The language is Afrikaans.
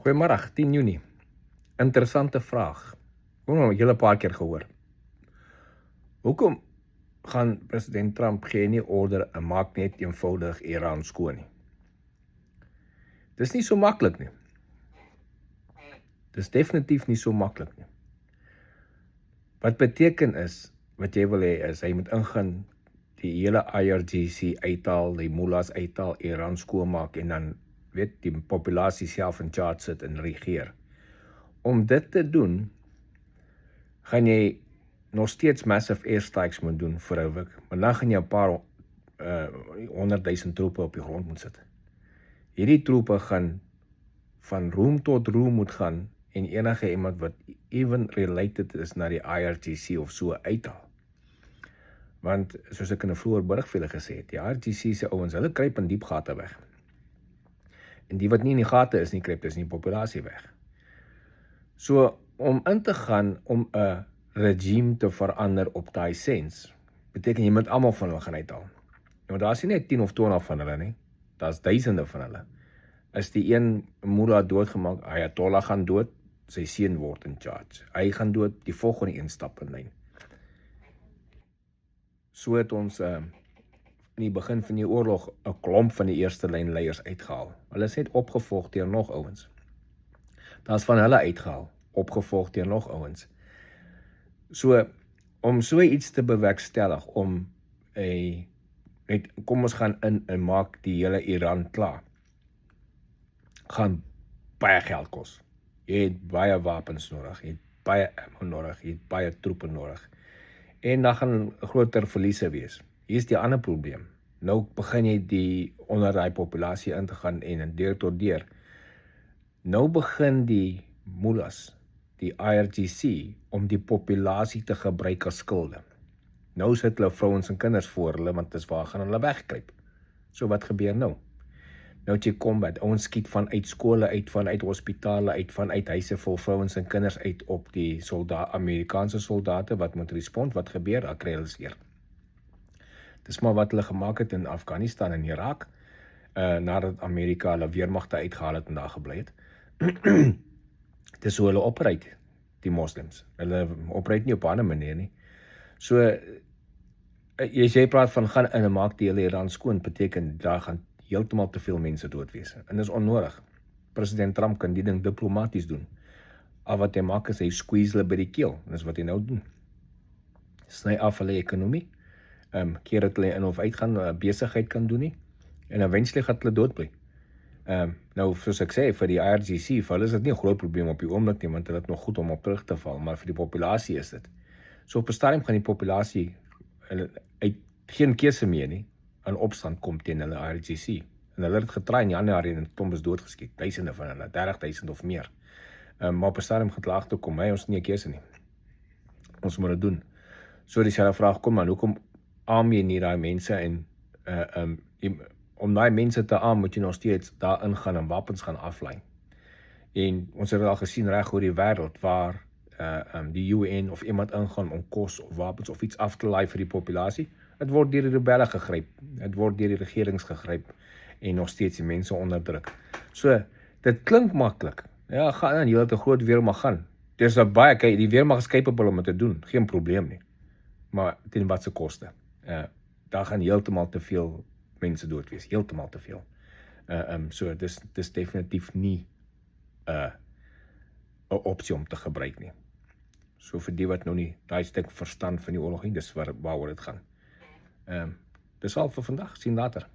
Goeiemiddag, 10 Junie. Interessante vraag. Ek het hom 'n hele paar keer gehoor. Hoekom gaan president Trump gee nie order en maak net eenvoudig Iran skoon nie? Dis nie so maklik nie. Dis definitief nie so maklik nie. Wat beteken is, wat jy wil hê is, hy moet ingaan die hele IRGC uithaal, die mullahs uithaal, Iran skoonmaak en dan die populasie self in charge sit en regeer. Om dit te doen, gaan jy nog steeds massive airstrikes moet doen vir 'n week, maar dan gaan jy 'n paar 100,000 troepe op die grond moet sit. Hierdie troepe gaan van room tot room moet gaan en enige iemand wat even related is na die IRGC of so uithaal. Want soos ek in 'n vroeër berig vir julle gesê het, die IRGC se ouens, hulle kruip in diep gate weg. En die wat nie in die gate is nie, kruip dus in die populasie weg. So, om in te gaan om 'n regime te verander op daai sens, beteken jy moet almal van hulle gaan uithaal. Want daar is nie net 10 of 20 van hulle nie, daar's duisende van hulle. As die een mullah doodgemaak, Ayatollah gaan dood, sy seun word in charge. Hy gaan dood, die volgende een stap in lyn. So het ons in die begin van die oorlog 'n klomp van die eerste lyn leiers uitgehaal. Hulle is net opgevolg deur nog ouens. Daar's van hulle uitgehaal, opgevolg deur nog ouens. So, om so iets te bewerkstellig, om kom ons gaan in en maak die hele Iran klaar, gaan baie geld kos. Jy het baie wapens nodig, jy het baie ammo nodig, jy het baie troepe nodig. En dan gaan groter verliese wees. Hier is die ander probleem. Nou begin jy onder die populasie in te gaan en deur tot deur. Nou begin die mullahs, die IRGC, om die populasie te gebruik as skilde. Nou sit hulle vrouens en kinders voor hulle, want dis waar gaan hulle wegkruip. So wat gebeur nou? Nou het jy combat, ouens skiet vanuit skole uit, vanuit hospitale uit, vanuit huise vol vrouens en kinders uit op die Amerikaanse soldate wat moet respond. Wat gebeur? Daar kry hulle seer. Dis maar wat hulle gemaak het in Afghanistan en Irak, nadat Amerika hulle weermagte uitgehaal het en daar gebly het. Dis hoe hulle operate, die moslims. Hulle operate nie op 'n ander manier nie. So, as jy praat van gaan in en maak die hele Iran skoon, beteken daar gaan heeltemal te veel mense dood wees. En dis onnodig. President Trump kan die ding diplomaties doen. Al wat hy maak is hy squeeze hulle by die keel. Dis wat hy nou doen. Sny af hulle ekonomie. Keer dat hulle in of uitgaan, besigheid kan doen nie. En eventually gaan hulle doodbly. Nou, soos ek sê, vir die IRGC, vir hulle is dit nie 'n groot probleem op die oomblik nie, want hulle het nog goed om op terug te val, maar vir die populasie is dit. So op 'n stadium gaan die populasie uit geen keuse meer nie, in opstand kom teen hulle IRGC. En hulle het getraai in Januarie en 'n klomp is doodgeskiet, duisende van hulle, 30,000 of meer. Maar op 'n stadium gaan hulle agterkom, ons het nie 'n keuse nie. Ons moet dit doen. So dieselfde vraag kom maar, hoekom arm jy nie daai mense en om daai mense te arm, moet jy nog steeds daar ingaan en wapens gaan aflei. En ons het al gesien reg oor die wêreld waar die UN of iemand ingaan om kos of wapens of iets af te laai vir die populasie. Het word deur die rebelle gegryp, het word deur die regerings gegryp en nog steeds die mense onderdruk. So, dit klink maklik. Ja, gaan aan, jy het 'n groot weermag gaan. Dis baie, kyk, die weermag is capable om dit te doen, geen probleem nie. Maar teen wat se koste? Daar gaan heeltemal te veel mense dood wees, heeltemal te veel. So, dis definitief nie 'n opsie om te gebruik nie. So vir die wat nou nie daai stuk verstand van die oorlog nie, dis waaroor dit gaan. Dis al vir vandag, sien later.